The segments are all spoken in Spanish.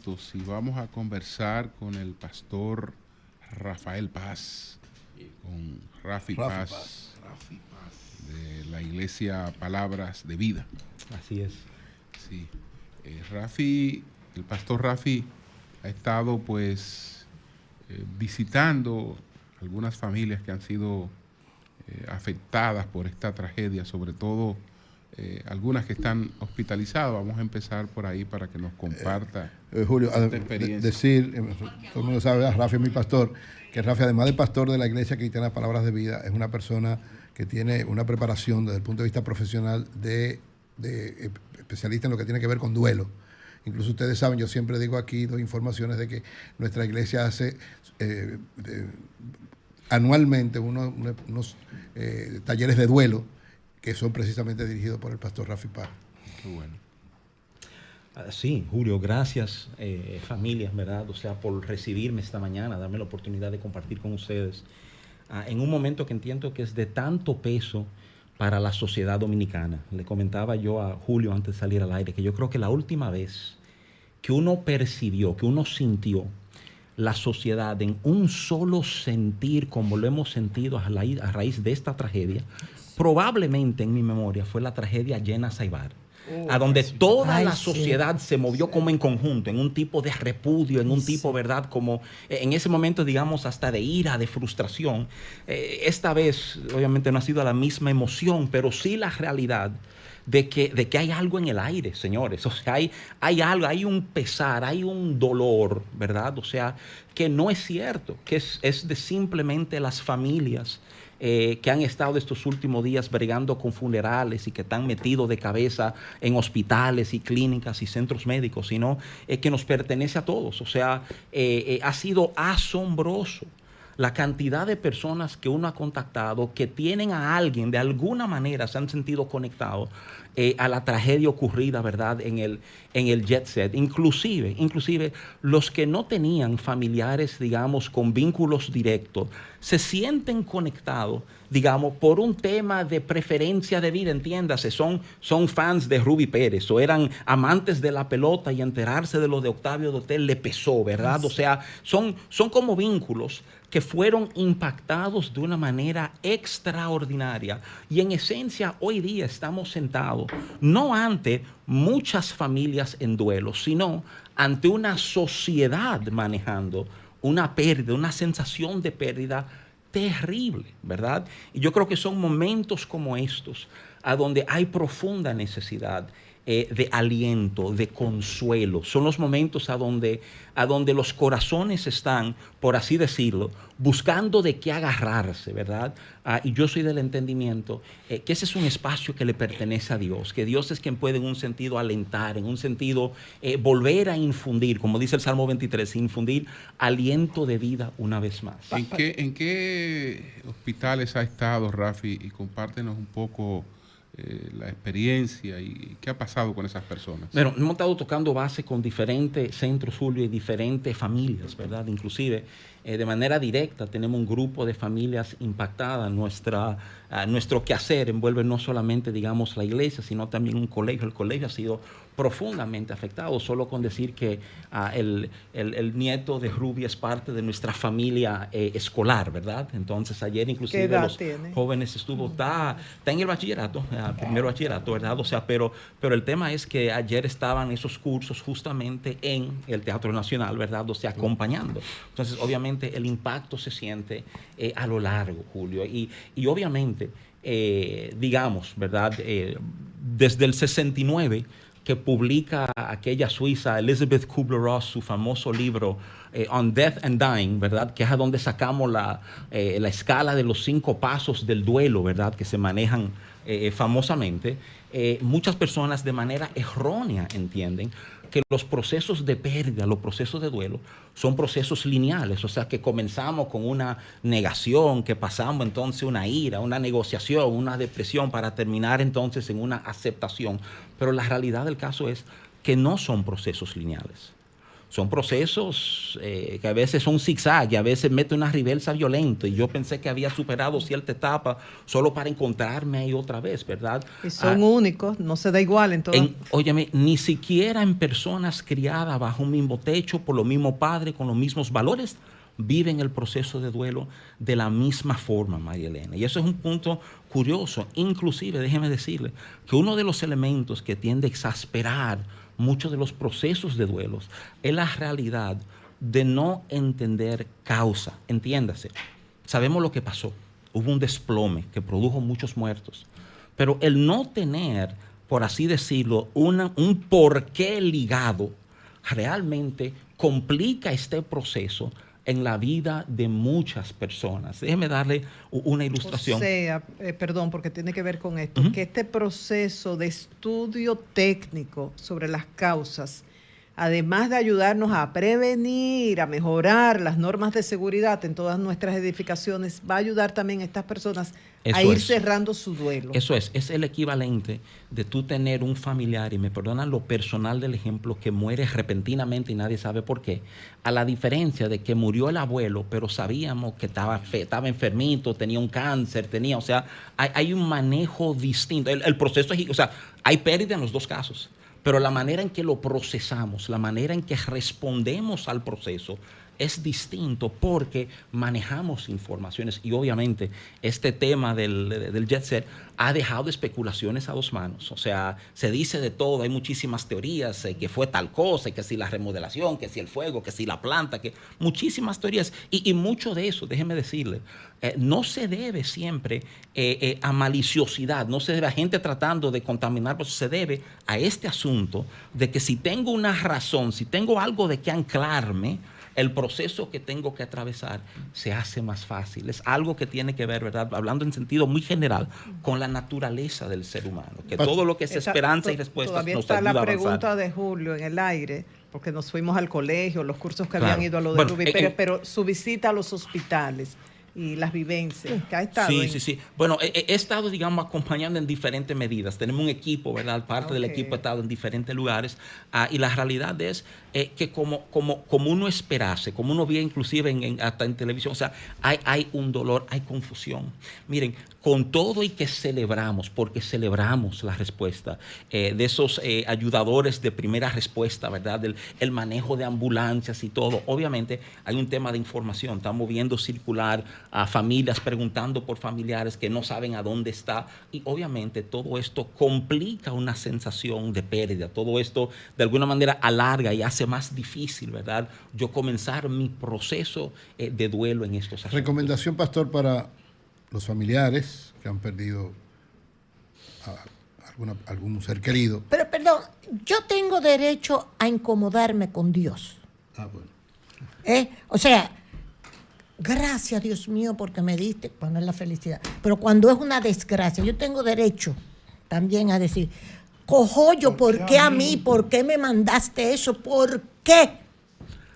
minutos y vamos a conversar con el pastor Rafael Paz, con Rafi Paz, de la Iglesia Palabras de Vida. Así es. Sí. Rafi, el pastor Rafi ha estado pues visitando algunas familias que han sido afectadas por esta tragedia, sobre todo algunas que están hospitalizadas. Vamos a empezar por ahí para que nos comparta Julio, esta experiencia. decir, todo el mundo sabe, Rafi es mi pastor, que Rafi, además de pastor de la Iglesia Cristiana Palabras de Vida, es una persona que tiene una preparación desde el punto de vista profesional de especialista en lo que tiene que ver con duelo. Incluso ustedes saben, yo siempre digo aquí, doy informaciones de que nuestra iglesia hace anualmente unos talleres de duelo que son precisamente dirigidos por el pastor Rafi Paz. Qué bueno. Sí, Julio, gracias familias, ¿verdad? O sea, por recibirme esta mañana, darme la oportunidad de compartir con ustedes en un momento que entiendo que es de tanto peso para la sociedad dominicana. Le comentaba yo a Julio antes de salir al aire que yo creo que la última vez que uno percibió, que uno sintió la sociedad en un solo sentir como lo hemos sentido a raíz de esta tragedia, probablemente en mi memoria fue la tragedia Jenna Saibar, a donde toda la sociedad se movió como en conjunto, en un tipo de repudio, en un tipo, ¿verdad? Como en ese momento, digamos, hasta de ira, de frustración. Esta vez, obviamente, no ha sido la misma emoción, pero sí la realidad de que hay algo en el aire, señores. O sea, hay algo, hay un pesar, hay un dolor, ¿verdad? O sea, que no es cierto, que es de simplemente las familias que han estado estos últimos días bregando con funerales y que están metidos de cabeza en hospitales y clínicas y centros médicos, sino que nos pertenece a todos. O sea, ha sido asombroso la cantidad de personas que uno ha contactado que tienen a alguien, de alguna manera se han sentido conectados a la tragedia ocurrida, ¿verdad?, en el jet set. Inclusive los que no tenían familiares, digamos, con vínculos directos, se sienten conectados, digamos, por un tema de preferencia de vida, entiéndase, son fans de Ruby Pérez o eran amantes de la pelota y enterarse de lo de Octavio Dotel le pesó, ¿verdad? O sea, son como vínculos que fueron impactados de una manera extraordinaria. Y en esencia, hoy día estamos sentados, no ante muchas familias en duelo, sino ante una sociedad manejando una pérdida, una sensación de pérdida terrible, ¿verdad? Y yo creo que son momentos como estos a donde hay profunda necesidad de aliento, de consuelo. Son los momentos a donde los corazones están, por así decirlo, buscando de qué agarrarse, ¿verdad? Y yo soy del entendimiento que ese es un espacio que le pertenece a Dios, que Dios es quien puede en un sentido alentar, en un sentido volver a infundir, como dice el Salmo 23, infundir aliento de vida una vez más. ¿En qué hospitales ha estado, Rafi? Y compártenos un poco la experiencia y qué ha pasado con esas personas. Bueno, hemos estado tocando base con diferentes centros, Julio, y diferentes familias, ¿verdad? Inclusive, de manera directa, tenemos un grupo de familias impactadas. Nuestro quehacer envuelve no solamente, digamos, la iglesia, sino también un colegio. El colegio ha sido profundamente afectado, solo con decir que el nieto de Ruby es parte de nuestra familia escolar, ¿verdad? Entonces, ayer inclusive los jóvenes está en el bachillerato, primer bachillerato, ¿verdad? O sea, pero el tema es que ayer estaban esos cursos justamente en el Teatro Nacional, ¿verdad? O sea, acompañando. Entonces, obviamente, el impacto se siente a lo largo, Julio. Y obviamente, digamos, ¿verdad? Desde el 69, que publica aquella suiza Elizabeth Kubler-Ross su famoso libro On Death and Dying, ¿verdad? Que es a donde sacamos la escala de los 5 pasos del duelo, ¿verdad? Que se manejan famosamente. Muchas personas de manera errónea entienden que los procesos de pérdida, los procesos de duelo, son procesos lineales, o sea, que comenzamos con una negación, que pasamos entonces una ira, una negociación, una depresión, para terminar entonces en una aceptación. Pero la realidad del caso es que no son procesos lineales. son procesos que a veces son zigzag y a veces mete una reversa violenta. Y yo pensé que había superado cierta etapa solo para encontrarme ahí otra vez, ¿verdad? Y son únicos, no se da igual en todo. Óyeme, ni siquiera en personas criadas bajo un mismo techo, por los mismos padres, con los mismos valores, viven el proceso de duelo de la misma forma, María Elena. Y eso es un punto curioso. Inclusive, déjeme decirle que uno de los elementos que tiende a exasperar muchos de los procesos de duelos es la realidad de no entender causa. Entiéndase, sabemos lo que pasó. Hubo un desplome que produjo muchos muertos. Pero el no tener, por así decirlo, un porqué ligado, realmente complica este proceso en la vida de muchas personas. Déjeme darle una ilustración. O sea, perdón, porque tiene que ver con esto, que este proceso de estudio técnico sobre las causas, además de ayudarnos a prevenir, a mejorar las normas de seguridad en todas nuestras edificaciones, va a ayudar también a estas personas a ir cerrando su duelo. Eso es el equivalente de tú tener un familiar, y me perdonan lo personal del ejemplo, que muere repentinamente y nadie sabe por qué, a la diferencia de que murió el abuelo, pero sabíamos que estaba enfermito, tenía un cáncer, o sea, hay un manejo distinto. El proceso es, o sea, hay pérdida en los dos casos, pero la manera en que lo procesamos, la manera en que respondemos al proceso es distinto porque manejamos informaciones. Y obviamente este tema del jet set ha dejado especulaciones a dos manos. O sea, se dice de todo, hay muchísimas teorías, que fue tal cosa, que si la remodelación, que si el fuego, que si la planta, que muchísimas teorías. Y mucho de eso, déjeme decirle, no se debe siempre a maliciosidad, no se debe a gente tratando de contaminar, pero se debe a este asunto de que si tengo una razón, si tengo algo de que anclarme, el proceso que tengo que atravesar se hace más fácil. Es algo que tiene que ver, ¿verdad?, hablando en sentido muy general, con la naturaleza del ser humano, que todo lo que es esperanza y respuesta nos ayuda a avanzar. Todavía está la pregunta de Julio en el aire, porque nos fuimos al colegio, los cursos que habían ido a lo de Rubí, pero su visita a los hospitales y las vivencias que ha estado. Sí. Bueno, he estado, digamos, acompañando en diferentes medidas. Tenemos un equipo, ¿verdad? Parte del equipo ha estado en diferentes lugares. Y la realidad es que como uno esperase, como uno veía inclusive hasta en televisión, o sea, hay un dolor, hay confusión. Miren, con todo y que celebramos, porque celebramos la respuesta de esos ayudadores de primera respuesta, ¿verdad? El manejo de ambulancias y todo. Obviamente hay un tema de información. Estamos viendo circular a familias preguntando por familiares que no saben a dónde está. Y obviamente todo esto complica una sensación de pérdida. Todo esto de alguna manera alarga y hace más difícil, ¿verdad?, yo comenzar mi proceso de duelo en estos asuntos. Recomendación, pastor, para los familiares que han perdido a algún ser querido. Pero perdón, yo tengo derecho a incomodarme con Dios. Bueno. O sea, gracias, Dios mío, porque me diste, cuando es la felicidad. Pero cuando es una desgracia, yo tengo derecho también a decir, cojollo, ¿por qué a mí? ¿Por qué me mandaste eso? ¿Por qué?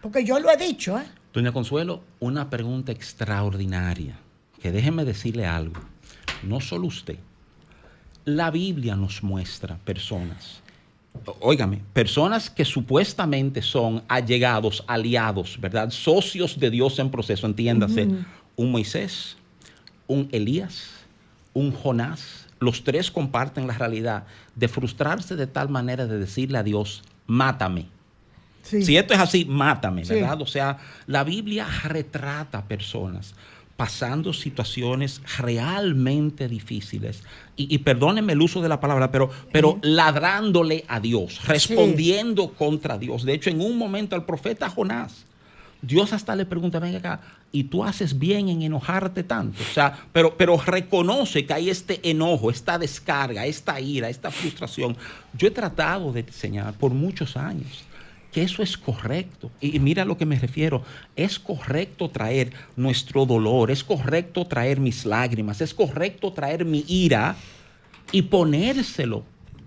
Porque yo lo he dicho, ¿eh? Doña Consuelo, una pregunta extraordinaria, que déjeme decirle algo. No solo usted. La Biblia nos muestra personas, óigame, personas que supuestamente son allegados, aliados, ¿verdad?, socios de Dios en proceso, entiéndase, un Moisés, un Elías, un Jonás. Los tres comparten la realidad de frustrarse de tal manera de decirle a Dios, mátame. Sí. Si esto es así, mátame, ¿verdad? Sí. O sea, la Biblia retrata personas pasando situaciones realmente difíciles y perdónenme el uso de la palabra, pero ladrándole a Dios, respondiendo contra Dios. De hecho, en un momento al profeta Jonás, Dios hasta le pregunta, venga acá, ¿y tú haces bien en enojarte tanto? O sea, pero reconoce que hay este enojo, esta descarga, esta ira, esta frustración. Yo he tratado de enseñar por muchos años que eso es correcto. Y mira a lo que me refiero. Es correcto traer nuestro dolor, es correcto traer mis lágrimas, es correcto traer mi ira y ponérselo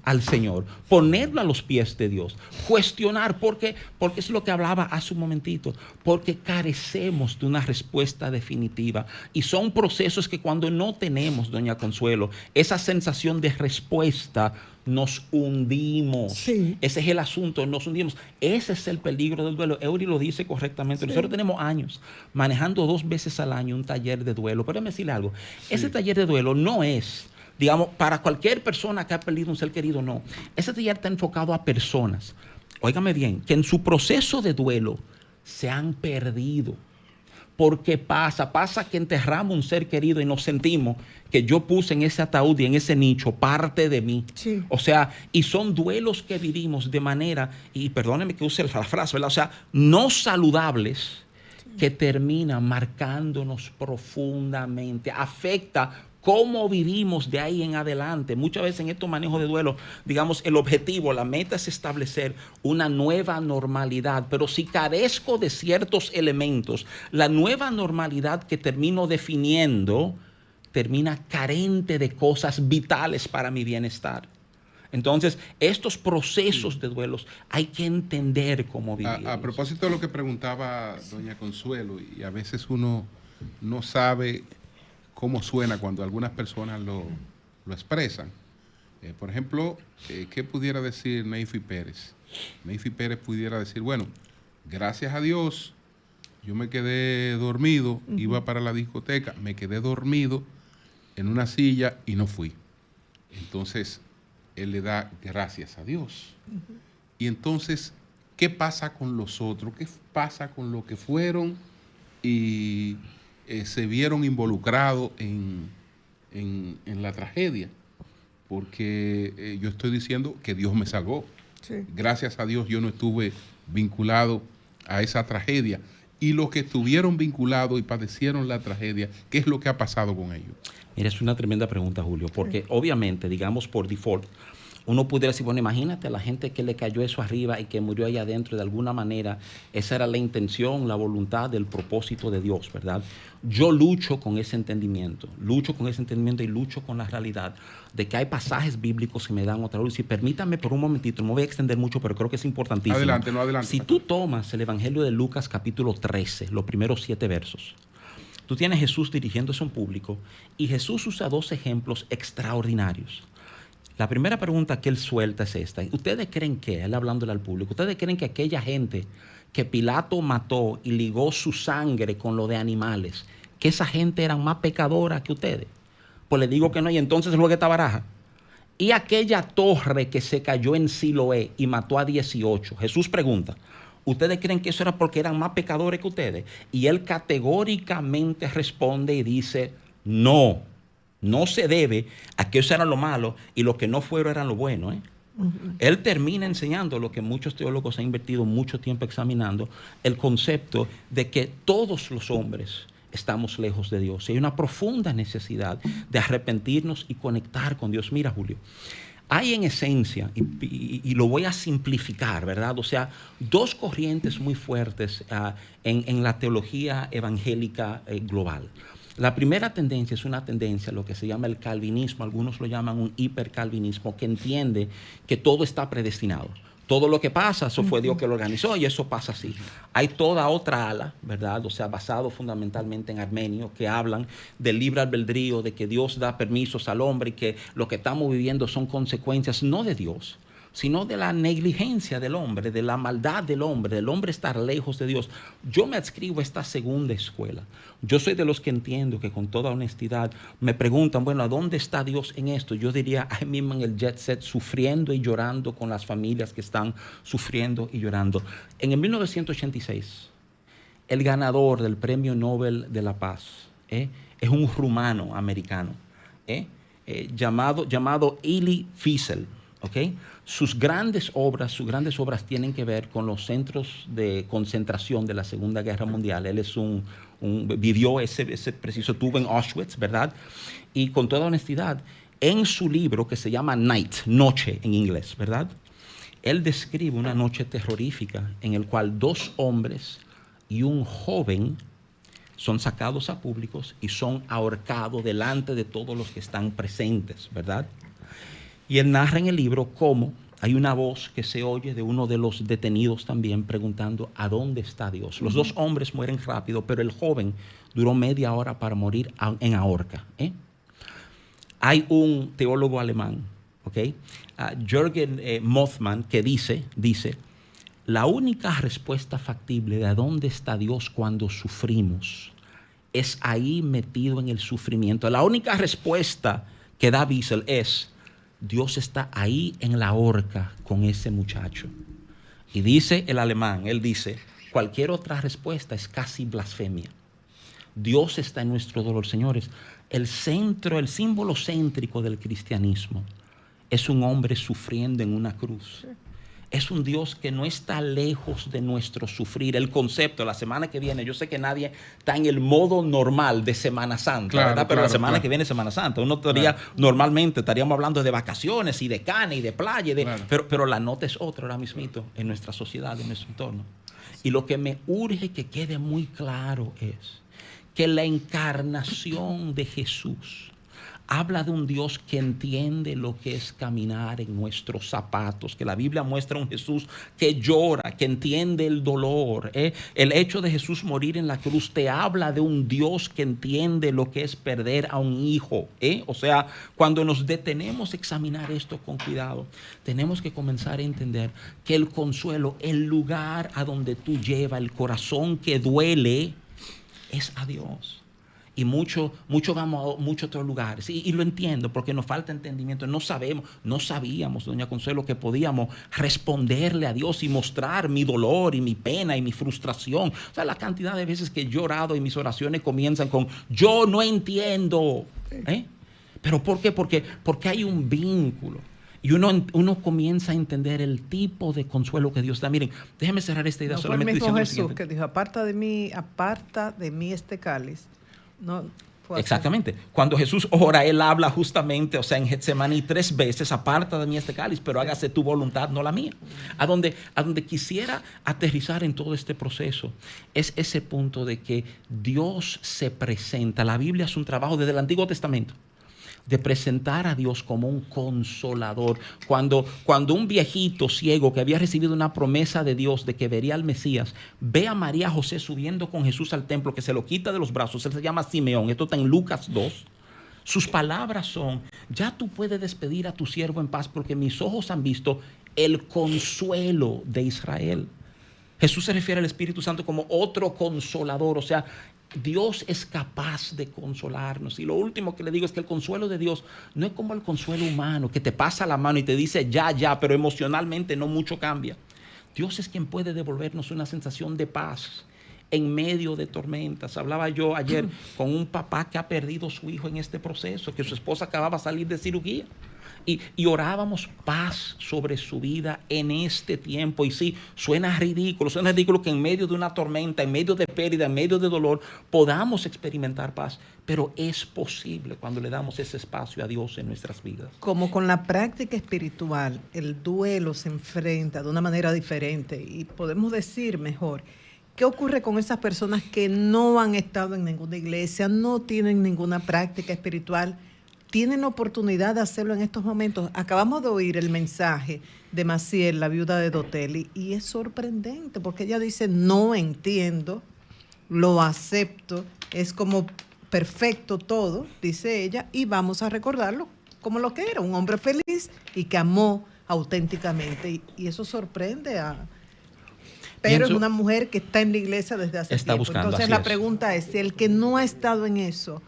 al Señor, ponerlo a los pies de Dios, cuestionar, porque es lo que hablaba hace un momentito, porque carecemos de una respuesta definitiva y son procesos que cuando no tenemos, doña Consuelo, esa sensación de respuesta, nos hundimos. Sí. Ese es el asunto, nos hundimos. Ese es el peligro del duelo. Eury lo dice correctamente. Sí. Nosotros tenemos años manejando 2 veces al año un taller de duelo. Pero déjame decirle algo. Sí. Ese taller de duelo no es, digamos, para cualquier persona que ha perdido un ser querido, no. Ese taller está enfocado a personas, óigame bien, que en su proceso de duelo se han perdido. Porque pasa que enterramos un ser querido y nos sentimos que yo puse en ese ataúd y en ese nicho parte de mí. Sí. O sea, y son duelos que vivimos de manera, y perdónenme que use la frase, ¿verdad? O sea, no saludables, que terminan marcándonos profundamente. Afecta cómo vivimos de ahí en adelante. Muchas veces en estos manejos de duelo, digamos, el objetivo, la meta es establecer una nueva normalidad, pero si carezco de ciertos elementos, la nueva normalidad que termino definiendo termina carente de cosas vitales para mi bienestar. Entonces, estos procesos de duelos hay que entender cómo vivirlos. A propósito de lo que preguntaba doña Consuelo, y a veces uno no sabe cómo suena cuando algunas personas lo expresan. Por ejemplo, ¿qué pudiera decir Neyfi Pérez? Neyfi Pérez pudiera decir, bueno, gracias a Dios, yo me quedé dormido, iba para la discoteca, me quedé dormido en una silla y no fui. Entonces, él le da gracias a Dios. Y entonces, ¿qué pasa con los otros? ¿Qué pasa con los que fueron y se vieron involucrados en la tragedia? Porque yo estoy diciendo que Dios me salvó. Sí. Gracias a Dios yo no estuve vinculado a esa tragedia. Y los que estuvieron vinculados y padecieron la tragedia, ¿qué es lo que ha pasado con ellos? Mira, es una tremenda pregunta, Julio, porque obviamente, digamos por default, uno pudiera decir, bueno, imagínate a la gente que le cayó eso arriba y que murió ahí adentro de alguna manera. Esa era la intención, la voluntad, el propósito de Dios, ¿verdad? Yo lucho con ese entendimiento y lucho con la realidad de que hay pasajes bíblicos que me dan otra luz. Y permítanme por un momentito, no me voy a extender mucho, pero creo que es importantísimo. Adelante. Si tú tomas el Evangelio de Lucas capítulo 13, los primeros 7 versos, tú tienes Jesús dirigiéndose a un público y Jesús usa 2 ejemplos extraordinarios. La primera pregunta que él suelta es esta. ¿Ustedes creen que, él hablándole al público, ustedes creen que aquella gente que Pilato mató y ligó su sangre con lo de animales, que esa gente era más pecadora que ustedes? Pues le digo que no, y entonces juega esta baraja. Y aquella torre que se cayó en Siloé y mató a 18, Jesús pregunta, ¿ustedes creen que eso era porque eran más pecadores que ustedes? Y él categóricamente responde y dice, no se debe a que eso era lo malo y lo que no fueron eran lo bueno. Él termina enseñando lo que muchos teólogos han invertido mucho tiempo examinando, el concepto de que todos los hombres estamos lejos de Dios. Y hay una profunda necesidad de arrepentirnos y conectar con Dios. Mira, Julio, hay en esencia, y lo voy a simplificar, ¿verdad? O sea, 2 corrientes muy fuertes en la teología evangélica global. La primera tendencia es una tendencia, lo que se llama el calvinismo, algunos lo llaman un hipercalvinismo, que entiende que todo está predestinado. Todo lo que pasa, eso fue Dios que lo organizó y eso pasa así. Hay toda otra ala, ¿verdad? O sea, basado fundamentalmente en Armenio, que hablan del libre albedrío, de que Dios da permisos al hombre y que lo que estamos viviendo son consecuencias no de Dios, sino de la negligencia del hombre, de la maldad del hombre estar lejos de Dios. Yo me adscribo a esta segunda escuela. Yo soy de los que entiendo que con toda honestidad me preguntan, bueno, ¿a dónde está Dios en esto? Yo diría, ahí mismo en el jet set, sufriendo y llorando con las familias que están sufriendo y llorando. En el 1986, el ganador del Premio Nobel de la Paz es un rumano americano llamado Elie Wiesel. ¿Okay? Sus grandes obras tienen que ver con los centros de concentración de la Segunda Guerra Mundial. Él es vivió ese preciso, estuvo en Auschwitz, ¿verdad? Y con toda honestidad, en su libro que se llama Night, Noche en inglés, ¿verdad? Él describe una noche terrorífica en el cual 2 hombres y un joven son sacados a públicos y son ahorcados delante de todos los que están presentes, ¿verdad? Y él narra en el libro cómo hay una voz que se oye de uno de los detenidos también preguntando ¿a dónde está Dios? Los dos hombres mueren rápido, pero el joven duró media hora para morir en ahorca. Hay un teólogo alemán, Jürgen Mothmann, que dice, la única respuesta factible de a dónde está Dios cuando sufrimos es ahí metido en el sufrimiento. La única respuesta que da Wiesel es Dios está ahí en la horca con ese muchacho. Y dice el alemán, él dice, cualquier otra respuesta es casi blasfemia. Dios está en nuestro dolor. Señores, el símbolo céntrico del cristianismo es un hombre sufriendo en una cruz. Es un Dios que no está lejos de nuestro sufrir. El concepto, la semana que viene, yo sé que nadie está en el modo normal de Semana Santa, claro, ¿verdad? Pero claro, la semana que viene es Semana Santa. Uno estaría, normalmente estaríamos hablando de vacaciones y de canes y de playa. Pero la nota es otra ahora mismito en nuestra sociedad, en nuestro entorno. Y lo que me urge que quede muy claro es que la encarnación de Jesús habla de un Dios que entiende lo que es caminar en nuestros zapatos, que la Biblia muestra un Jesús que llora, que entiende el dolor. El hecho de Jesús morir en la cruz te habla de un Dios que entiende lo que es perder a un hijo. O sea, cuando nos detenemos a examinar esto con cuidado, tenemos que comenzar a entender que el consuelo, el lugar a donde tú llevas el corazón que duele, es a Dios. Y mucho vamos a muchos otros lugares. Y lo entiendo porque nos falta entendimiento. No sabíamos, doña Consuelo, que podíamos responderle a Dios y mostrar mi dolor y mi pena y mi frustración. O sea, la cantidad de veces que he llorado y mis oraciones comienzan con yo no entiendo. ¿Pero por qué? Porque hay un vínculo. Y uno comienza a entender el tipo de consuelo que Dios da. Miren, déjenme cerrar esta idea solamente diciendo Jesús lo que dijo, aparta de mí este cáliz. No, exactamente. Cuando Jesús ora, él habla justamente, o sea, en Getsemaní 3 veces, aparta de mí este cáliz, pero hágase tu voluntad, no la mía. A donde quisiera aterrizar en todo este proceso es ese punto de que Dios se presenta. La Biblia es un trabajo desde el Antiguo Testamento de presentar a Dios como un consolador. Cuando un viejito ciego que había recibido una promesa de Dios de que vería al Mesías, ve a María José subiendo con Jesús al templo, que se lo quita de los brazos, él se llama Simeón, esto está en Lucas 2, sus palabras son, ya tú puedes despedir a tu siervo en paz porque mis ojos han visto el consuelo de Israel. Jesús se refiere al Espíritu Santo como otro consolador, o sea, Dios es capaz de consolarnos. Y lo último que le digo es que el consuelo de Dios no es como el consuelo humano, que te pasa la mano y te dice ya, pero emocionalmente no mucho cambia. Dios es quien puede devolvernos una sensación de paz en medio de tormentas. Hablaba yo ayer con un papá que ha perdido a su hijo en este proceso, que su esposa acababa de salir de cirugía. Y orábamos paz sobre su vida en este tiempo. Y sí, suena ridículo que en medio de una tormenta, en medio de pérdida, en medio de dolor, podamos experimentar paz. Pero es posible cuando le damos ese espacio a Dios en nuestras vidas. Como con la práctica espiritual, el duelo se enfrenta de una manera diferente. Y podemos decir mejor, ¿qué ocurre con esas personas que no han estado en ninguna iglesia, no tienen ninguna práctica espiritual? Tienen oportunidad de hacerlo en estos momentos. Acabamos de oír el mensaje de Maciel, la viuda de Dotelli, y es sorprendente porque ella dice, no entiendo, lo acepto, es como perfecto todo, dice ella, y vamos a recordarlo como lo que era, un hombre feliz y que amó auténticamente. Y eso sorprende pero es una mujer que está en la iglesia desde hace tiempo. Entonces la pregunta es, si el que no ha estado en eso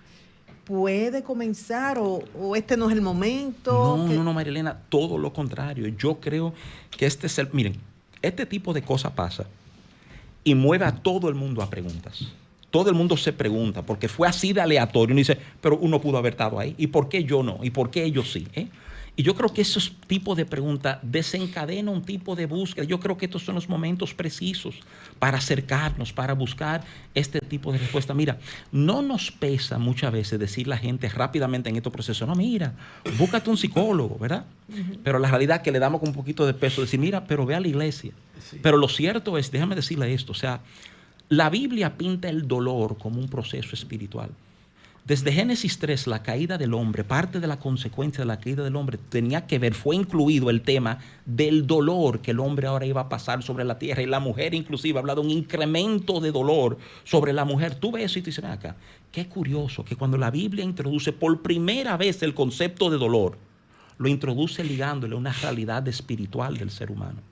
puede comenzar o este no es el momento. No, Marilena, todo lo contrario. Yo creo que miren, este tipo de cosa pasa y mueve a todo el mundo a preguntas. Todo el mundo se pregunta porque fue así de aleatorio. Uno dice, pero uno pudo haber estado ahí. ¿Y por qué yo no? ¿Y por qué ellos sí? Y yo creo que esos tipos de preguntas desencadenan un tipo de búsqueda. Yo creo que estos son los momentos precisos para acercarnos, para buscar este tipo de respuesta. Mira, no nos pesa muchas veces decirle a la gente rápidamente en estos procesos, no, mira, búscate un psicólogo, ¿verdad? Pero la realidad es que le damos con un poquito de peso, decir, mira, pero ve a la iglesia. Sí. Pero lo cierto es, déjame decirle esto, o sea, la Biblia pinta el dolor como un proceso espiritual. Desde Génesis 3, la caída del hombre, parte de la consecuencia de la caída del hombre tenía que ver, fue incluido el tema del dolor que el hombre ahora iba a pasar sobre la tierra. Y la mujer inclusive habla de un incremento de dolor sobre la mujer. Tú ves eso y te dices, acá, qué curioso que cuando la Biblia introduce por primera vez el concepto de dolor, lo introduce ligándole a una realidad espiritual del ser humano.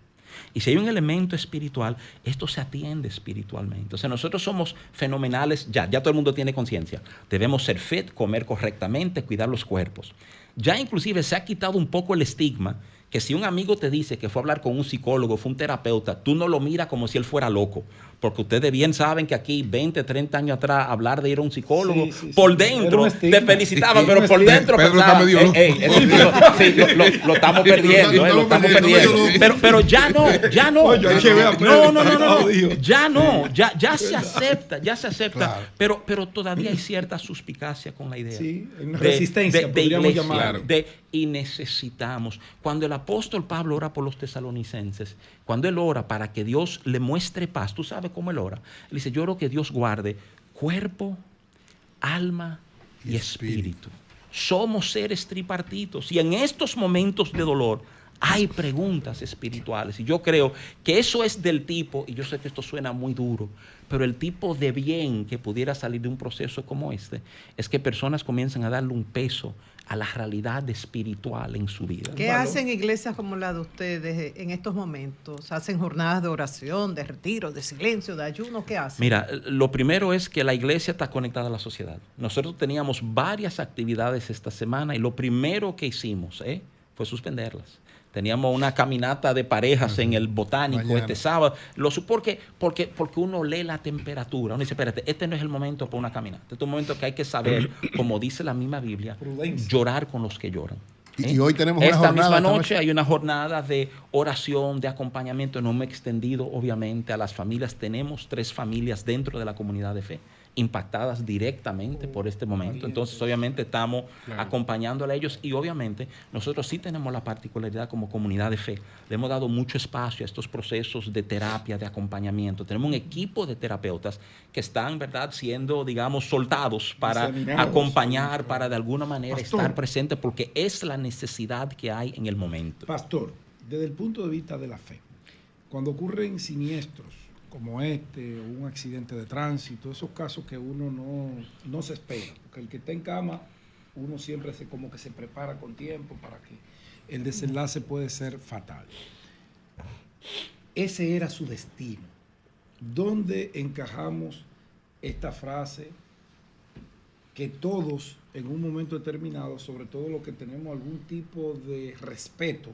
Y si hay un elemento espiritual, esto se atiende espiritualmente. O sea, nosotros somos fenomenales, ya todo el mundo tiene conciencia. Debemos ser fit, comer correctamente, cuidar los cuerpos. Ya inclusive se ha quitado un poco el estigma que si un amigo te dice que fue a hablar con un psicólogo, fue un terapeuta, tú no lo miras como si él fuera loco. Porque ustedes bien saben que aquí, 20, 30 años atrás, hablar de ir a un psicólogo, por dentro te felicitaban, pero por dentro pensaban, lo estamos perdiendo, lo estamos perdiendo. Pero ya no. Ya se acepta. Claro. Pero todavía hay cierta suspicacia con la idea. Sí, una resistencia, podríamos llamar. Y necesitamos. Cuando el apóstol Pablo ora por los tesalonicenses, cuando él ora para que Dios le muestre paz, tú sabes cómo él ora. Él dice, yo oro que Dios guarde cuerpo, alma y espíritu. Somos seres tripartitos y en estos momentos de dolor hay preguntas espirituales. Y yo creo que eso es del tipo, y yo sé que esto suena muy duro, pero el tipo de bien que pudiera salir de un proceso como este es que personas comiencen a darle un peso a la realidad espiritual en su vida. ¿Qué hacen iglesias como la de ustedes en estos momentos? ¿Hacen jornadas de oración, de retiro, de silencio, de ayuno? ¿Qué hacen? Mira, lo primero es que la iglesia está conectada a la sociedad. Nosotros teníamos varias actividades esta semana y lo primero que hicimos fue suspenderlas. Teníamos una caminata de parejas en el Botánico este sábado. Porque uno lee la temperatura. Uno dice, espérate, este no es el momento para una caminata. Este es un momento que hay que saber, como dice la misma Biblia, llorar con los que lloran. Y hoy tenemos una jornada. Esta misma noche hay una jornada de oración, de acompañamiento. No me he extendido, obviamente, a las familias. Tenemos 3 familias dentro de la comunidad de fe impactadas directamente por este momento. Entonces, obviamente, estamos acompañándola a ellos y, obviamente, nosotros sí tenemos la particularidad como comunidad de fe. Le hemos dado mucho espacio a estos procesos de terapia, de acompañamiento. Tenemos un equipo de terapeutas que están, ¿verdad?, siendo, digamos, soltados para acompañar, para de alguna manera estar presentes, porque es la necesidad que hay en el momento. Pastor, desde el punto de vista de la fe, cuando ocurren siniestros como este, o un accidente de tránsito, esos casos que uno no se espera, porque el que está en cama, uno siempre como que se prepara con tiempo para que el desenlace puede ser fatal. Ese era su destino. ¿Dónde encajamos esta frase que todos en un momento determinado, sobre todo los que tenemos algún tipo de respeto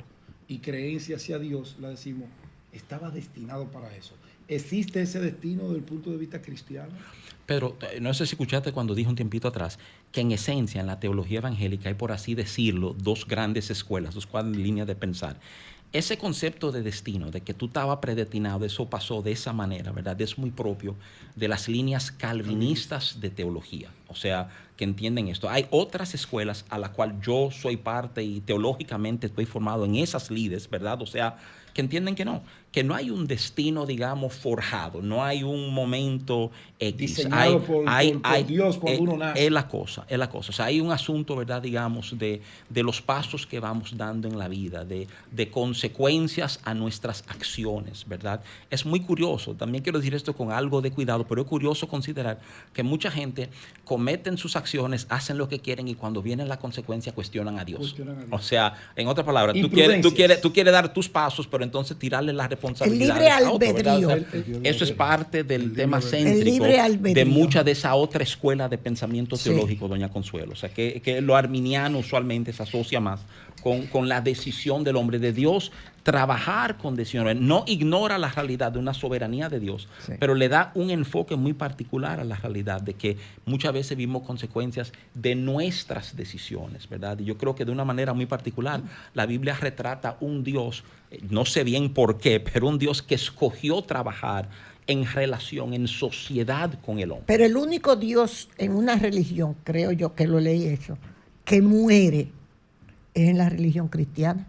y creencia hacia Dios, la decimos, estaba destinado para eso? ¿Existe ese destino desde el punto de vista cristiano? Pero no sé si escuchaste cuando dije un tiempito atrás que en esencia en la teología evangélica hay, por así decirlo, 2 grandes escuelas, 2 grandes líneas de pensar. Ese concepto de destino, de que tú estabas predestinado, eso pasó de esa manera, ¿verdad? Es muy propio de las líneas calvinistas de teología. O sea, que entienden esto. Hay otras escuelas a las cuales yo soy parte y teológicamente estoy formado en esas lides, ¿verdad? O sea, que entienden que no hay un destino, digamos, forjado, no hay un momento X. Diseñado por Dios cuando uno nace. Es la cosa. O sea, hay un asunto, ¿verdad?, digamos, de los pasos que vamos dando en la vida, de consecuencias a nuestras acciones, ¿verdad? Es muy curioso, también quiero decir esto con algo de cuidado, pero es curioso considerar que mucha gente cometen sus acciones, hacen lo que quieren y cuando viene la consecuencia cuestionan a Dios. O sea, en otras palabras, tú quieres dar tus pasos, pero entonces tirarle la responsabilidad. El libre albedrío. Eso es parte del tema céntrico de mucha de esa otra escuela de pensamiento teológico, doña Consuelo. O sea, que lo arminiano usualmente se asocia más con la decisión del hombre, de Dios trabajar con decisiones. No ignora la realidad de una soberanía de Dios, pero le da un enfoque muy particular a la realidad de que muchas veces vimos consecuencias de nuestras decisiones, ¿verdad? Y yo creo que de una manera muy particular la Biblia retrata un Dios, no sé bien por qué, pero un Dios que escogió trabajar en relación, en sociedad con el hombre. Pero el único Dios en una religión, creo yo que lo leí eso, que muere es en la religión cristiana.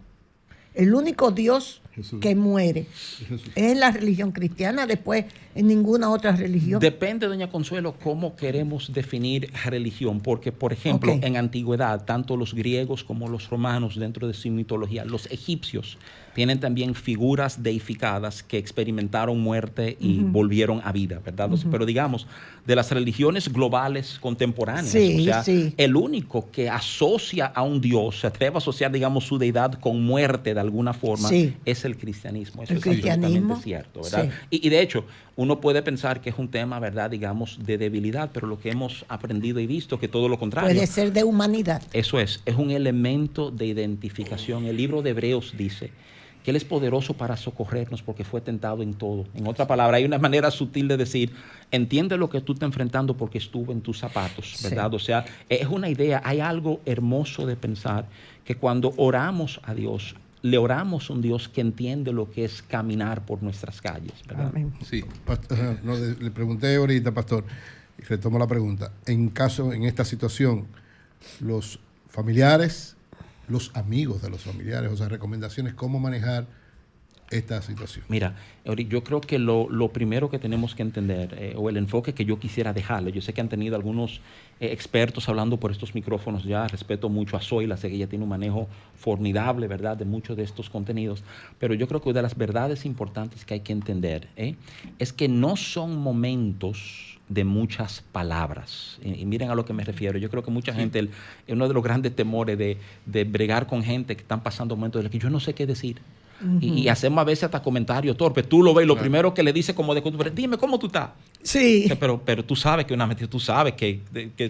El único Dios Jesús. que muere. Jesús. Es la religión cristiana, después en ninguna otra religión. Depende, doña Consuelo, cómo queremos definir religión, porque, por ejemplo, Ok. en antigüedad, tanto los griegos como los romanos, dentro de su mitología, los egipcios tienen también figuras deificadas que experimentaron muerte y volvieron a vida, ¿verdad? O sea, pero digamos, de las religiones globales contemporáneas, Sí, o sea, sí. el único que asocia a un Dios, se atreve a asociar, digamos, su deidad con muerte de alguna forma, Sí. es el cristianismo. Eso El es cristianismo, absolutamente cierto, ¿verdad? sí. Y de hecho, uno puede pensar que es un tema, ¿verdad?, digamos, de debilidad, pero lo que hemos aprendido y visto que todo lo contrario. Puede ser de humanidad. Eso es un elemento de identificación. El libro de Hebreos dice que Él es poderoso para socorrernos porque fue tentado en todo. En otra palabra, hay una manera sutil de decir, entiende lo que tú estás enfrentando porque estuvo en tus zapatos, ¿verdad? Sí. O sea, es una idea, hay algo hermoso de pensar que cuando oramos a Dios, le oramos a un Dios que entiende lo que es caminar por nuestras calles, ¿verdad? Amén. Sí. Le pregunté ahorita, pastor, y retomo la pregunta. En esta situación, los familiares, los amigos de los familiares, o sea, recomendaciones, cómo manejar esta situación. Mira, Eury, yo creo que lo primero que tenemos que entender, o el enfoque que yo quisiera dejarle, yo sé que han tenido algunos expertos hablando por estos micrófonos ya, respeto mucho a Zoila, sé que ella tiene un manejo formidable, ¿verdad?, de muchos de estos contenidos, pero yo creo que una de las verdades importantes que hay que entender es que no son momentos de muchas palabras. Y miren a lo que me refiero. Yo creo que mucha gente, uno de los grandes temores de bregar con gente que están pasando momentos de los que yo no sé qué decir. Y hacemos a veces hasta comentarios torpes. Tú lo ves, lo primero que le dice como de costumbre, dime cómo tú estás. Sí. Pero tú sabes que una mentira, tú sabes que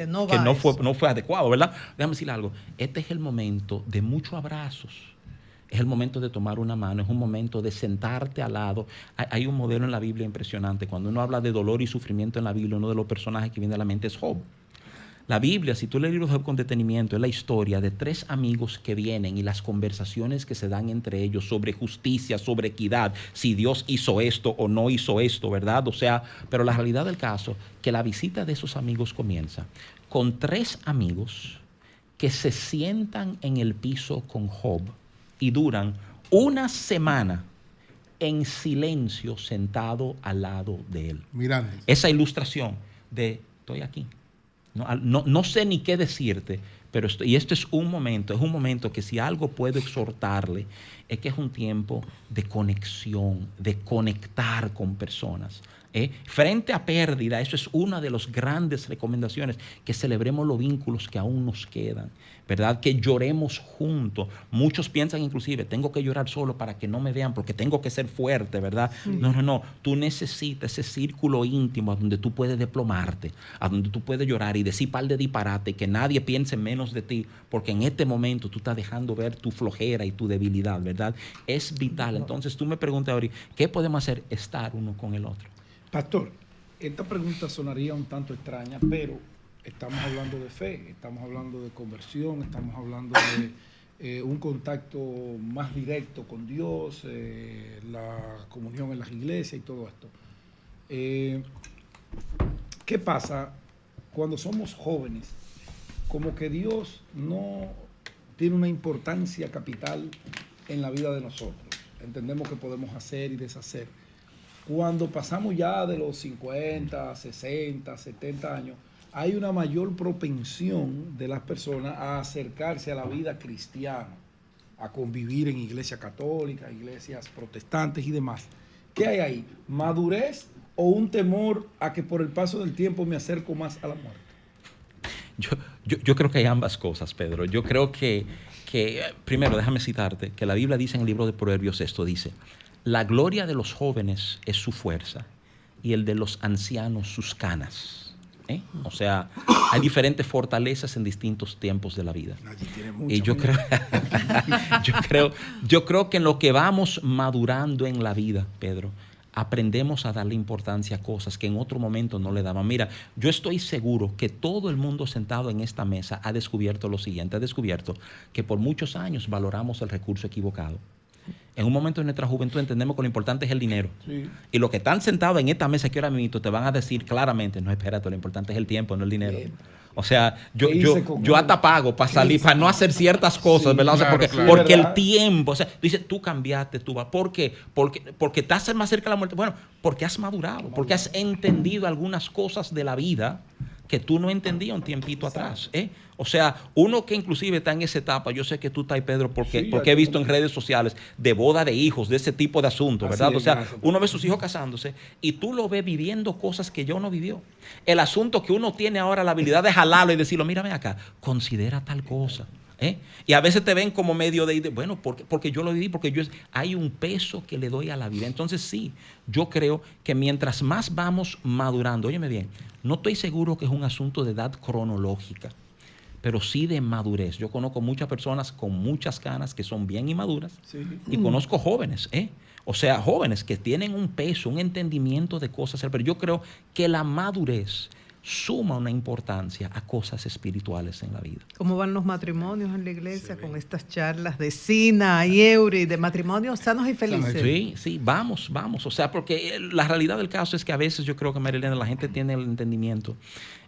no que va no eso. fue adecuado, ¿verdad? Déjame decirle algo. Este es el momento de muchos abrazos. Es el momento de tomar una mano, es un momento de sentarte al lado. Hay un modelo en la Biblia impresionante. Cuando uno habla de dolor y sufrimiento en la Biblia, uno de los personajes que viene a la mente es Job. La Biblia, si tú lees el libro de Job con detenimiento, es la historia de 3 amigos que vienen y las conversaciones que se dan entre ellos sobre justicia, sobre equidad, si Dios hizo esto o no hizo esto, ¿verdad? O sea, pero la realidad del caso, que la visita de esos amigos comienza con 3 amigos que se sientan en el piso con Job y duran una semana en silencio sentado al lado de él. Mirando. Esa ilustración de estoy aquí. No sé ni qué decirte, pero y este es un momento que si algo puedo exhortarle, es que es un tiempo de conexión, de conectar con personas. Frente a pérdida, eso es una de las grandes recomendaciones, que celebremos los vínculos que aún nos quedan, ¿verdad? Que lloremos juntos. Muchos piensan inclusive, tengo que llorar solo para que no me vean porque tengo que ser fuerte, ¿verdad? No. Tú necesitas ese círculo íntimo a donde tú puedes desplomarte, a donde tú puedes llorar y decir par de disparate y que nadie piense menos de ti, porque en este momento tú estás dejando ver tu flojera y tu debilidad, ¿verdad? Es vital. Entonces tú me preguntas ahora, ¿qué podemos hacer? Estar uno con el otro. Pastor, esta pregunta sonaría un tanto extraña, pero estamos hablando de fe, estamos hablando de conversión, estamos hablando de un contacto más directo con Dios, la comunión en las iglesias y todo esto. ¿Qué pasa cuando somos jóvenes? Como que Dios no tiene una importancia capital en la vida de nosotros. Entendemos que podemos hacer y deshacer. Cuando pasamos ya de los 50, 60, 70 años, hay una mayor propensión de las personas a acercarse a la vida cristiana, a convivir en iglesias católicas, iglesias protestantes y demás. ¿Qué hay ahí? ¿Madurez o un temor a que por el paso del tiempo me acerco más a la muerte? Yo creo que hay ambas cosas, Pedro. Yo creo que primero, déjame citarte, que la Biblia dice en el libro de Proverbios esto, dice: la gloria de los jóvenes es su fuerza y el de los ancianos sus canas. O sea, hay diferentes fortalezas en distintos tiempos de la vida. Y yo creo que en lo que vamos madurando en la vida, Pedro, aprendemos a darle importancia a cosas que en otro momento no le daban. Mira, yo estoy seguro que todo el mundo sentado en esta mesa ha descubierto lo siguiente, ha descubierto que por muchos años valoramos el recurso equivocado. En un momento de nuestra juventud entendemos que lo importante es el dinero. Sí. Y los que están sentados en esta mesa que ahora mismo te van a decir claramente, no, espérate, lo importante es el tiempo, no el dinero. Bien. O sea, yo ¿Qué hice con él? hasta pago para salir, para no hacer ciertas cosas, Sí, ¿verdad? O sea, claro, porque, claro. porque el ¿Verdad? tiempo, o sea, tú dices, tú cambiaste, tú vas. ¿Por qué? Porque estás más cerca de la muerte. Bueno, porque has madurado, porque has entendido algunas cosas de la vida que tú no entendías un tiempito atrás. O sea, uno que inclusive está en esa etapa, yo sé que tú estás ahí, Pedro, porque Sí, he visto en redes sociales de boda de hijos, de ese tipo de asuntos, Así ¿verdad? es, O sea, gracias. uno ve a sus hijos casándose y tú lo ves viviendo cosas que yo no vivió. El asunto que uno tiene ahora la habilidad de jalarlo y decirlo, mírame acá, considera tal cosa. Y a veces te ven como medio bueno, porque yo lo viví, porque hay un peso que le doy a la vida. Entonces sí, yo creo que mientras más vamos madurando, óyeme bien, no estoy seguro que es un asunto de edad cronológica, pero sí de madurez. Yo conozco muchas personas con muchas canas que son bien inmaduras Sí. y conozco jóvenes, o sea, jóvenes que tienen un peso, un entendimiento de cosas, pero yo creo que la madurez suma una importancia a cosas espirituales en la vida. ¿Cómo van los matrimonios en la iglesia con estas charlas de Sina y Eury, de matrimonios sanos y felices? Sí, vamos. O sea, porque la realidad del caso es que a veces yo creo que, Marilena, la gente tiene el entendimiento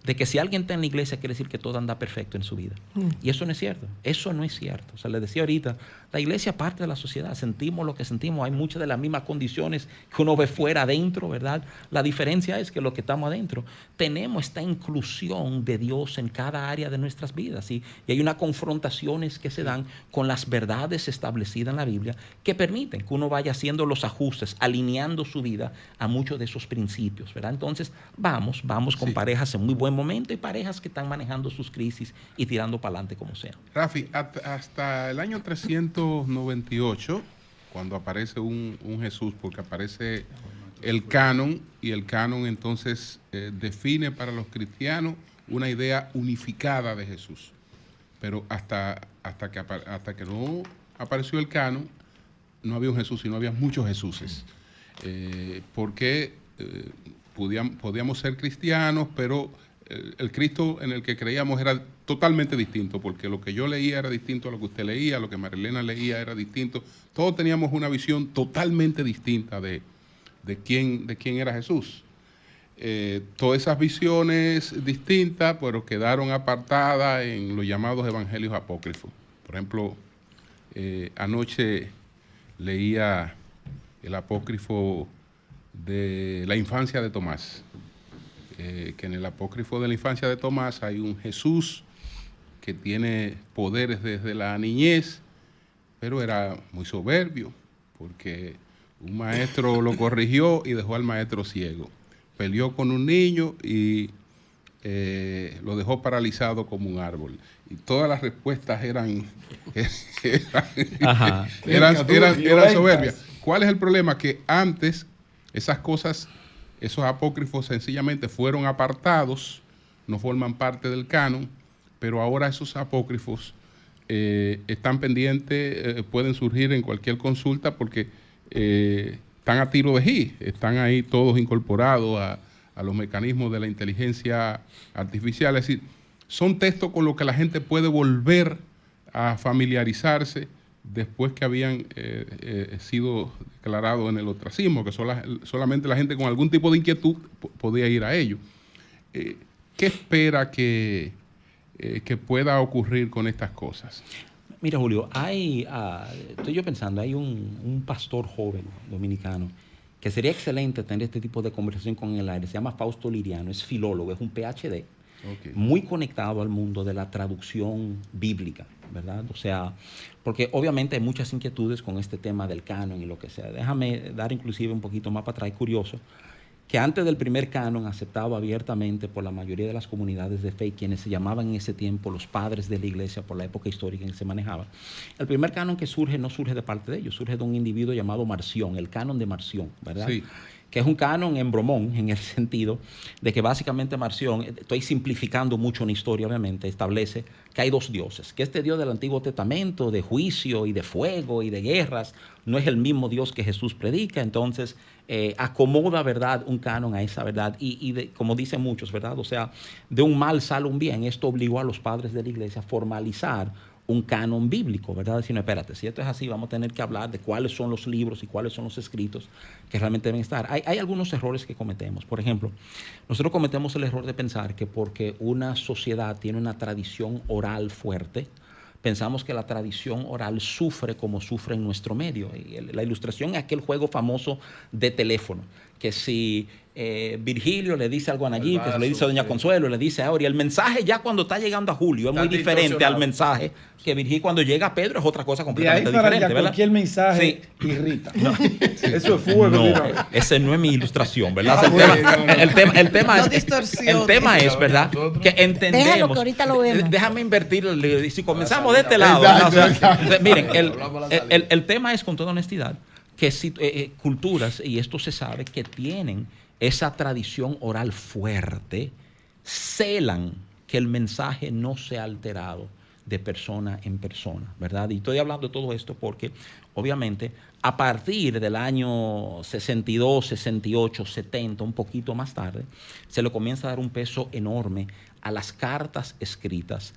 de que si alguien está en la iglesia quiere decir que todo anda perfecto en su vida. Y eso no es cierto. Eso no es cierto. O sea, les decía ahorita, la iglesia es parte de la sociedad. Sentimos lo que sentimos. Hay muchas de las mismas condiciones que uno ve fuera adentro, ¿verdad? La diferencia es que los que estamos adentro tenemos esta inclusión de Dios en cada área de nuestras vidas. ¿Sí? Y hay unas confrontaciones que se dan con las verdades establecidas en la Biblia que permiten que uno vaya haciendo los ajustes, alineando su vida a muchos de esos principios, ¿verdad? Entonces, vamos con parejas en muy buen momento y parejas que están manejando sus crisis y tirando para adelante como sea. Rafi, hasta el año 398, cuando aparece un Jesús, porque aparece el canon, y el canon entonces define para los cristianos una idea unificada de Jesús. Pero hasta que no apareció el canon, no había un Jesús, sino había muchos Jesuses. Porque podíamos ser cristianos, pero el Cristo en el que creíamos era totalmente distinto, porque lo que yo leía era distinto a lo que usted leía, lo que Marilena leía era distinto. Todos teníamos una visión totalmente distinta de quién era Jesús. Todas esas visiones distintas, pero quedaron apartadas en los llamados evangelios apócrifos. Por ejemplo, anoche leía el apócrifo de la infancia de Tomás, que en el apócrifo de la infancia de Tomás hay un Jesús que tiene poderes desde la niñez, pero era muy soberbio, porque un maestro lo corrigió y dejó al maestro ciego. Peleó con un niño y lo dejó paralizado como un árbol. Y todas las respuestas eran soberbias. ¿Cuál es el problema? Que antes esas cosas, esos apócrifos sencillamente fueron apartados, no forman parte del canon, pero ahora esos apócrifos están pendientes, pueden surgir en cualquier consulta porque están a tiro de ji, están ahí todos incorporados a los mecanismos de la inteligencia artificial. Es decir, son textos con los que la gente puede volver a familiarizarse después que habían sido declarados en el ostracismo, que solamente la gente con algún tipo de inquietud podía ir a ellos. ¿Qué espera que pueda ocurrir con estas cosas? Mira, Julio, estoy yo pensando, hay un pastor joven dominicano que sería excelente tener este tipo de conversación con él. Se llama Fausto Liriano, es filólogo, es un PhD, muy conectado al mundo de la traducción bíblica, ¿verdad? O sea, porque obviamente hay muchas inquietudes con este tema del canon y lo que sea. Déjame dar inclusive un poquito más para atrás, curioso, que antes del primer canon, aceptado abiertamente por la mayoría de las comunidades de fe, quienes se llamaban en ese tiempo los padres de la iglesia por la época histórica en que se manejaba, el primer canon que surge no surge de parte de ellos, surge de un individuo llamado Marción, el canon de Marción, ¿verdad? Sí. Que es un canon en bromón, en el sentido de que básicamente Marción, estoy simplificando mucho una historia obviamente, establece que hay dos dioses, que este Dios del Antiguo Testamento de juicio y de fuego y de guerras no es el mismo Dios que Jesús predica. Entonces acomoda, ¿verdad?, un canon a esa verdad y como dicen muchos, ¿verdad?, o sea, de un mal sale un bien. Esto obligó a los padres de la iglesia a formalizar un canon bíblico, ¿verdad? Sino, espérate, si esto es así, vamos a tener que hablar de cuáles son los libros y cuáles son los escritos que realmente deben estar. Hay algunos errores que cometemos. Por ejemplo, nosotros cometemos el error de pensar que porque una sociedad tiene una tradición oral fuerte, pensamos que la tradición oral sufre como sufre en nuestro medio. Y la ilustración es aquel juego famoso de teléfono, que si Virgilio le dice algo a Nayib, que se le dice a Doña Consuelo, le dice a Auri, el mensaje ya cuando está llegando a Julio es muy diferente al mensaje que Virgilio cuando llega a Pedro, es otra cosa completamente diferente, ¿verdad? Cualquier mensaje irrita. No. Eso es fuego. No, ese no es mi ilustración, ¿verdad? El tema es, ¿verdad? Que entendemos. Déjalo que ahorita lo vemos. Déjame invertir. Si comenzamos de este lado. Exacto. Miren, el tema es, con toda honestidad, que culturas, y esto se sabe, que tienen esa tradición oral fuerte, celan que el mensaje no sea alterado de persona en persona, ¿verdad? Y estoy hablando de todo esto porque, obviamente, a partir del año 62, 68, 70, un poquito más tarde, se le comienza a dar un peso enorme a las cartas escritas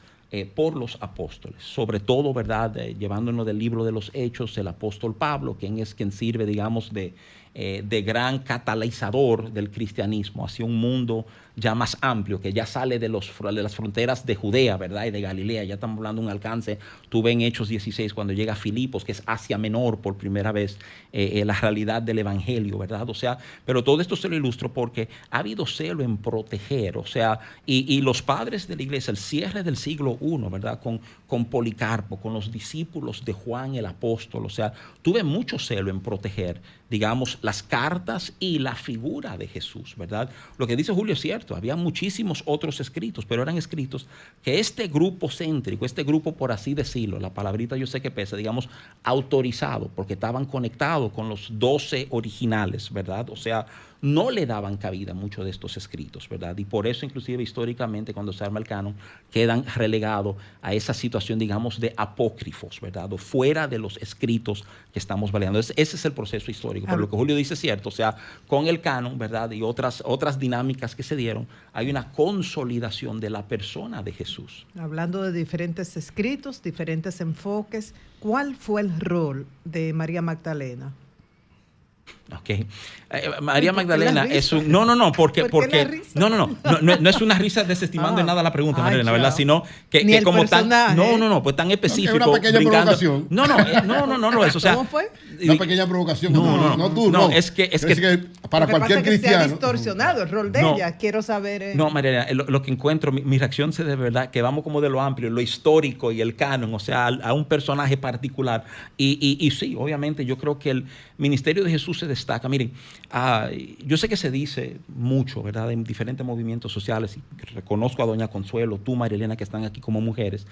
por los apóstoles, sobre todo, ¿verdad? Llevándonos del libro de los Hechos, el apóstol Pablo, quien sirve, digamos, de gran catalizador del cristianismo hacia un mundo ya más amplio, que ya sale de las fronteras de Judea, ¿verdad? Y de Galilea. Ya estamos hablando de un alcance. Tú ves en Hechos 16, cuando llega a Filipos, que es Asia Menor por primera vez, la realidad del evangelio, ¿verdad? O sea, pero todo esto se lo ilustro porque ha habido celo en proteger, o sea, y los padres de la iglesia, el cierre del siglo I, ¿verdad? Con Policarpo, con los discípulos de Juan el apóstol, o sea, tuve mucho celo en proteger, digamos, las cartas y la figura de Jesús, ¿verdad? Lo que dice Julio es cierto, había muchísimos otros escritos, pero eran escritos que este grupo céntrico, este grupo, por así decirlo, la palabrita yo sé que pesa, digamos, autorizado, porque estaban conectados con los 12 originales, ¿verdad? O sea, no le daban cabida a muchos de estos escritos, ¿verdad? Y por eso, inclusive, históricamente, cuando se arma el canon, quedan relegados a esa situación, digamos, de apócrifos, ¿verdad? O fuera de los escritos que estamos validando. Ese es el proceso histórico. Pero lo que Julio dice es cierto, o sea, con el canon, ¿verdad? Y otras dinámicas que se dieron, hay una consolidación de la persona de Jesús. Hablando de diferentes escritos, diferentes enfoques, ¿cuál fue el rol de María Magdalena? Okay. María Magdalena es un... No, porque no es una risa desestimando en nada la pregunta, María, ¿verdad? Sino que como tan... pues tan específico. Es una pequeña provocación. No es, o sea... ¿Cómo fue? Una pequeña provocación. No, es que para cualquier cristiano... Se ha distorsionado el rol de ella, quiero saber... No, María, lo que encuentro, mi reacción se debe, ¿verdad? Que vamos como de lo amplio, lo histórico y el canon, o sea, a un personaje particular. Y sí, obviamente, yo creo que el ministerio de Jesús se destaca. Miren, yo sé que se dice mucho, ¿verdad? En diferentes movimientos sociales, y reconozco a Doña Consuelo, tú, María Elena, que están aquí como mujeres,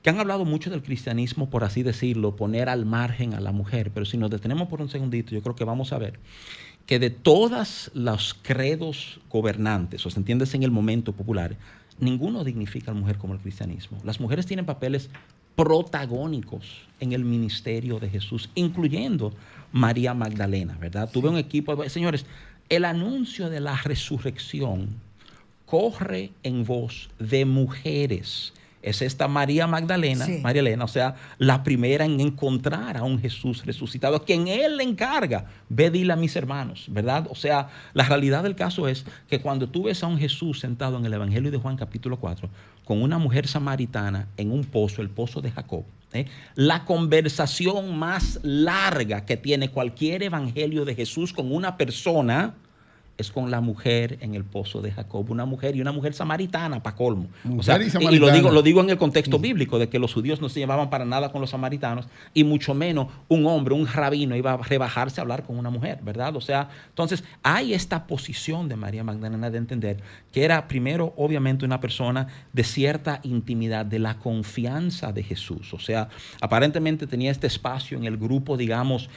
que han hablado mucho del cristianismo, por así decirlo, poner al margen a la mujer. Pero si nos detenemos por un segundito, yo creo que vamos a ver que de todos los credos gobernantes, o se entiende en el momento popular, ninguno dignifica a la mujer como el cristianismo. Las mujeres tienen papeles protagónicos en el ministerio de Jesús, incluyendo María Magdalena, ¿verdad? Tuve un equipo, señores, el anuncio de la resurrección corre en voz de mujeres. Es esta María Magdalena, sí. María Elena, o sea, la primera en encontrar a un Jesús resucitado, a quien él le encarga, ve, dile a mis hermanos, ¿verdad? O sea, la realidad del caso es que cuando tú ves a un Jesús sentado en el Evangelio de Juan capítulo 4, con una mujer samaritana en un pozo, el pozo de Jacob, la conversación más larga que tiene cualquier evangelio de Jesús con una persona es con la mujer en el pozo de Jacob, una mujer samaritana, para colmo. O sea, y lo digo en el contexto bíblico, de que los judíos no se llevaban para nada con los samaritanos, y mucho menos un hombre, un rabino, iba a rebajarse a hablar con una mujer, ¿verdad? O sea, entonces hay esta posición de María Magdalena de entender que era primero, obviamente, una persona de cierta intimidad, de la confianza de Jesús. O sea, aparentemente tenía este espacio en el grupo, digamos,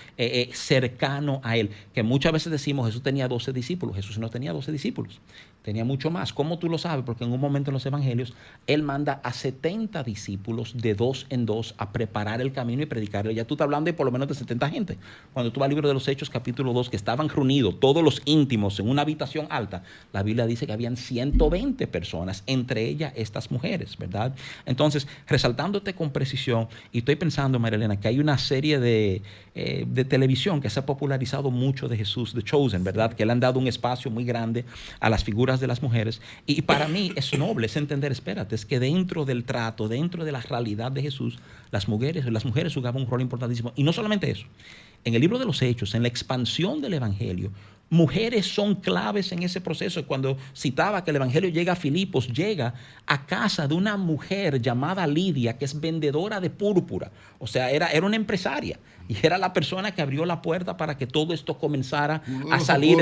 cercano a él, que muchas veces decimos, Jesús tenía 12 discípulos. discípulos. Jesús no tenía 12 discípulos, tenía mucho más. ¿Cómo tú lo sabes? Porque en un momento en los evangelios, Él manda a 70 discípulos de 2 en 2 a preparar el camino y predicarle. Ya tú estás hablando de por lo menos de 70 gente. Cuando tú vas al libro de los Hechos, capítulo 2, que estaban reunidos todos los íntimos en una habitación alta, la Biblia dice que habían 120 personas, entre ellas estas mujeres, ¿verdad? Entonces, resaltándote con precisión, y estoy pensando, María Elena, que hay una serie de televisión que se ha popularizado mucho de Jesús, The Chosen, ¿verdad? Que le han dado un espacio muy grande a las figuras de las mujeres. Y para mí es noble, es entender, espérate, es que dentro del trato, dentro de la realidad de Jesús, las mujeres jugaban un rol importantísimo. Y no solamente eso. En el libro de los Hechos, en la expansión del Evangelio, mujeres son claves en ese proceso. Cuando citaba que el Evangelio llega a Filipos, llega a casa de una mujer llamada Lidia, que es vendedora de púrpura. O sea, era una empresaria. Y era la persona que abrió la puerta para que todo esto comenzara a salir.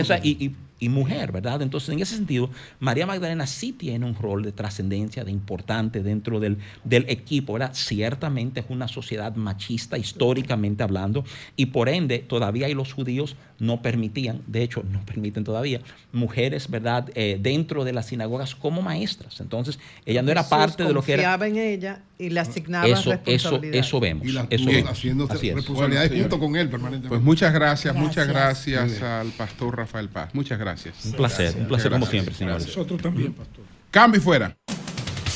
Y mujer, ¿verdad? Entonces, en ese sentido, María Magdalena sí tiene un rol de trascendencia, de importante dentro del equipo, ¿verdad? Ciertamente es una sociedad machista, históricamente hablando, y por ende, todavía los judíos no permitían, de hecho, no permiten todavía, mujeres, ¿verdad?, dentro de las sinagogas como maestras. Entonces, ella no era parte de lo que era. Confiaba en ella y le asignaba responsabilidades. Eso vemos. Y las eso tuvo vemos. haciendo Así es. responsabilidades Bueno, junto con él permanentemente. Pues muchas gracias Gracias. al pastor Rafael Paz. Muchas gracias. Un placer como siempre, señores. Nosotros también, pastor. Cambio y fuera.